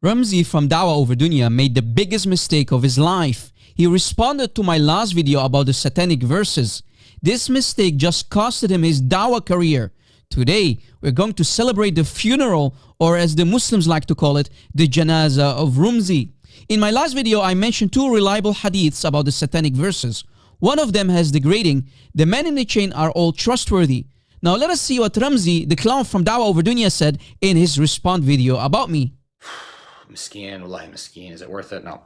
Ramzi from Dawah Over Dunya made the biggest mistake of his life. He responded to my last video about the satanic verses. This mistake just costed him his Dawah career. Today, we're going to celebrate the funeral, or as the Muslims like to call it, the Janazah of Ramzi. In my last video, I mentioned two reliable hadiths about the satanic verses. One of them has the grading, the men in the chain are all trustworthy. Now let us see what Ramzi, the clown from Dawah Over Dunya, said in his response video about me. Miskeen, wallahi miskeen. Is it worth it? No.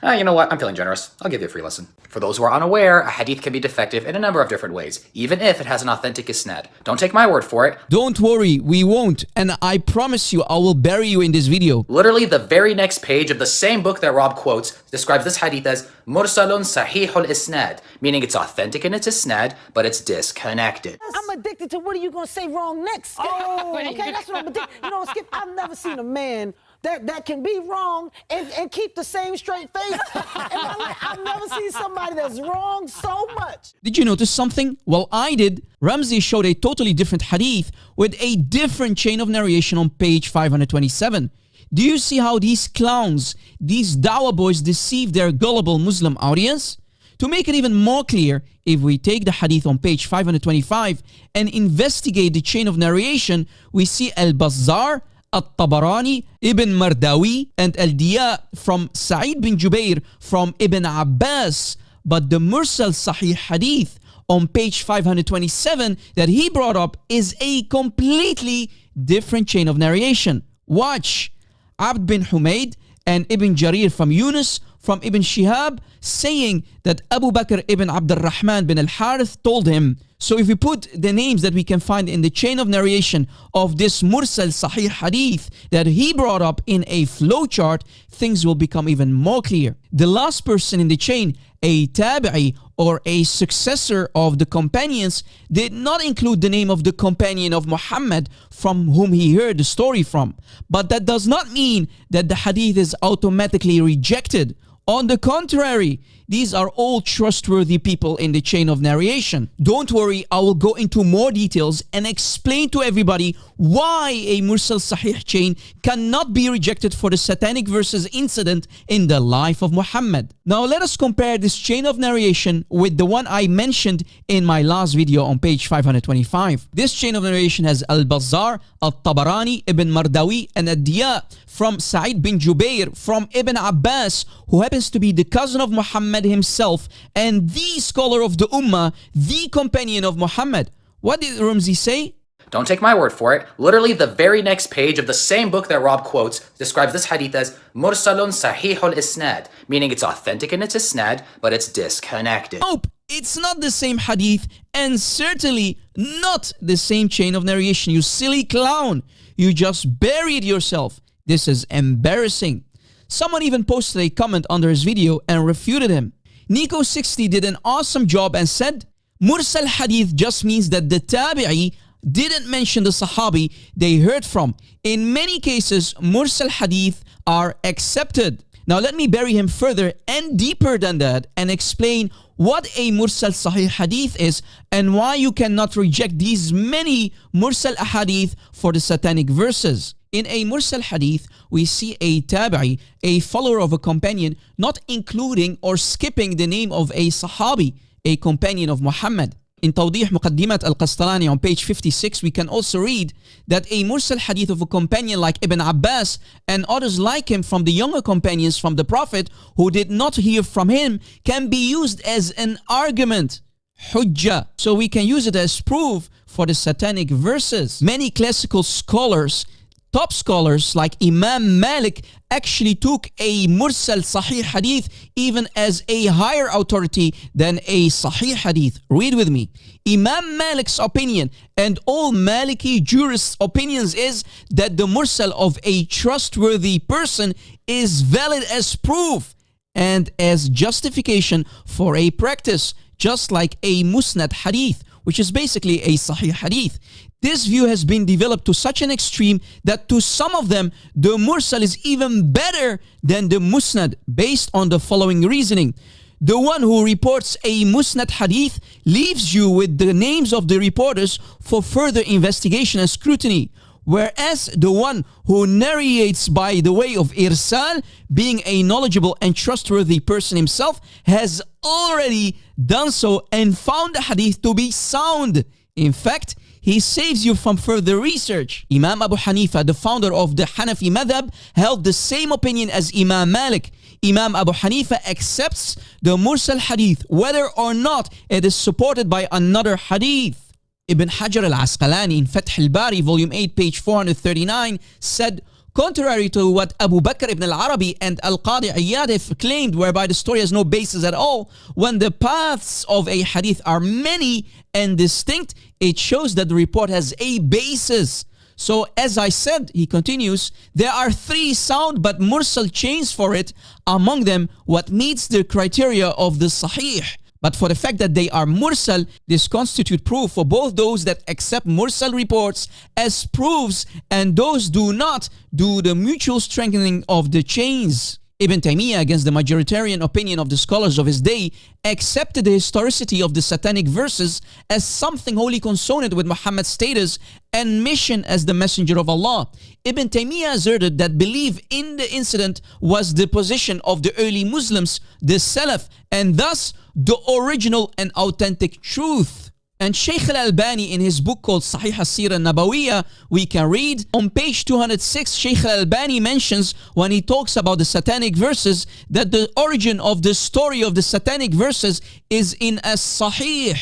You know what? I'm feeling generous. I'll give you a free lesson. For those who are unaware, a hadith can be defective in a number of different ways, even if it has an authentic isnad. Don't take my word for it. Don't worry, we won't. And I promise you, I will bury you in this video. Literally, the very next page of the same book that Rob quotes describes this hadith as Mursalun Sahihul Isnad, meaning it's authentic in its isnad, but it's disconnected. I'm addicted to what are you going to say wrong next? Oh, okay, that's what I'm addicted. You know, Skip, I've never seen a man that can be wrong and keep the same straight face. I've never seen somebody that's wrong so much. Did you notice something? Well, I did. Ramzi showed a totally different hadith with a different chain of narration on page 527. Do you see how these clowns, these Dawah boys deceive their gullible Muslim audience? To make it even more clear, if we take the hadith on page 525 and investigate the chain of narration, we see Al-Bazzar, At-Tabarani, Ibn Mardawi, and Al-Diya from Sa'id bin Jubair from Ibn Abbas. But the Mursal Sahih hadith on page 527 that he brought up is a completely different chain of narration. Watch. Abd bin Humayd and Ibn Jarir from Yunus from Ibn Shihab saying that Abu Bakr ibn Abd al-Rahman bin al-Harith told him. So if we put the names that we can find in the chain of narration of this Mursal Sahih hadith that he brought up in a flowchart, things will become even more clear. The last person in the chain, a tabi'i or a successor of the companions, did not include the name of the companion of Muhammad from whom he heard the story from. But that does not mean that the hadith is automatically rejected. On the contrary, these are all trustworthy people in the chain of narration. Don't worry, I will go into more details and explain to everybody why a Mursal Sahih chain cannot be rejected for the satanic verses incident in the life of Muhammad. Now let us compare this chain of narration with the one I mentioned in my last video on page 525. This chain of narration has Al-Bazzar, Al-Tabarani, Ibn Mardawi, and Ad-Diya from Sa'id bin Jubair from Ibn Abbas, who happens to be the cousin of Muhammad himself and the scholar of the Ummah, the companion of Muhammad. What did Ramzi say? Don't take my word for it. Literally, the very next page of the same book that Rob quotes describes this hadith as Mursalun Sahihul Isnad, meaning it's authentic in its isnad, but it's disconnected. Nope, it's not the same hadith and certainly not the same chain of narration, you silly clown. You just buried yourself. This is embarrassing. Someone even posted a comment under his video and refuted him. Nico60 did an awesome job and said, Mursal hadith just means that the tabi'i didn't mention the sahabi they heard from. In many cases, Mursal hadith are accepted. Now let me bury him further and deeper than that and explain what a Mursal Sahih hadith is and why you cannot reject these many Mursal ahadith for the satanic verses. In a Mursal hadith, we see a tabi'i, a follower of a companion, not including or skipping the name of a sahabi, a companion of Muhammad. In Tawdih Muqaddimat al-Qastalani on page 56, we can also read that a Mursal hadith of a companion like Ibn Abbas and others like him from the younger companions from the Prophet who did not hear from him can be used as an argument. Hujjah. So we can use it as proof for the satanic verses. Many classical scholars, top scholars like Imam Malik actually took a Mursal Sahih hadith even as a higher authority than a Sahih hadith. Read with me. Imam Malik's opinion and all Maliki jurists' opinions is that the Mursal of a trustworthy person is valid as proof and as justification for a practice, just like a Musnad hadith, which is basically a Sahih hadith. This view has been developed to such an extreme that to some of them, the Mursal is even better than the Musnad based on the following reasoning. The one who reports a Musnad hadith leaves you with the names of the reporters for further investigation and scrutiny, whereas the one who narrates by the way of irsal, being a knowledgeable and trustworthy person himself, has already done so and found the hadith to be sound. In fact, he saves you from further research. Imam Abu Hanifa, the founder of the Hanafi madhab, held the same opinion as Imam Malik. Imam Abu Hanifa accepts the mursal hadith whether or not it is supported by another hadith. Ibn Hajar al-Asqalani in Fath al-Bari, volume 8, page 439, said, contrary to what Abu Bakr ibn al-Arabi and Al-Qadi Iyad have claimed, whereby the story has no basis at all, when the paths of a hadith are many and distinct, it shows that the report has a basis. So as I said, he continues, there are 3 sound but mursal chains for it, among them what meets the criteria of the Sahih. But for the fact that they are mursal, this constitute proof for both those that accept mursal reports as proofs and those do not do the mutual strengthening of the chains. Ibn Taymiyyah, against the majoritarian opinion of the scholars of his day, accepted the historicity of the satanic verses as something wholly consonant with Muhammad's status and mission as the messenger of Allah. Ibn Taymiyyah asserted that belief in the incident was the position of the early Muslims, the Salaf, and thus the original and authentic truth. And Shaykh al-Albani, in his book called Sahih al-Sirah al-Nabawiyah, we can read on page 206, Shaykh al-Albani mentions, when he talks about the satanic verses, that the origin of the story of the satanic verses is in as-Sahih.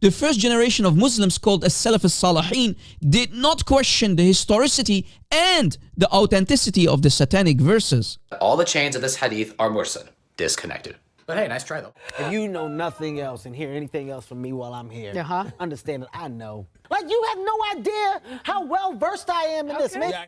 The first generation of Muslims, called as-Salaf al-Salihin, did not question the historicity and the authenticity of the satanic verses. All the chains of this hadith are mursal, disconnected. But hey, nice try though. If you know nothing else and hear anything else from me while I'm here, Uh-huh. understand that I know. Like, you have no idea how well versed I am in this, man. Yeah.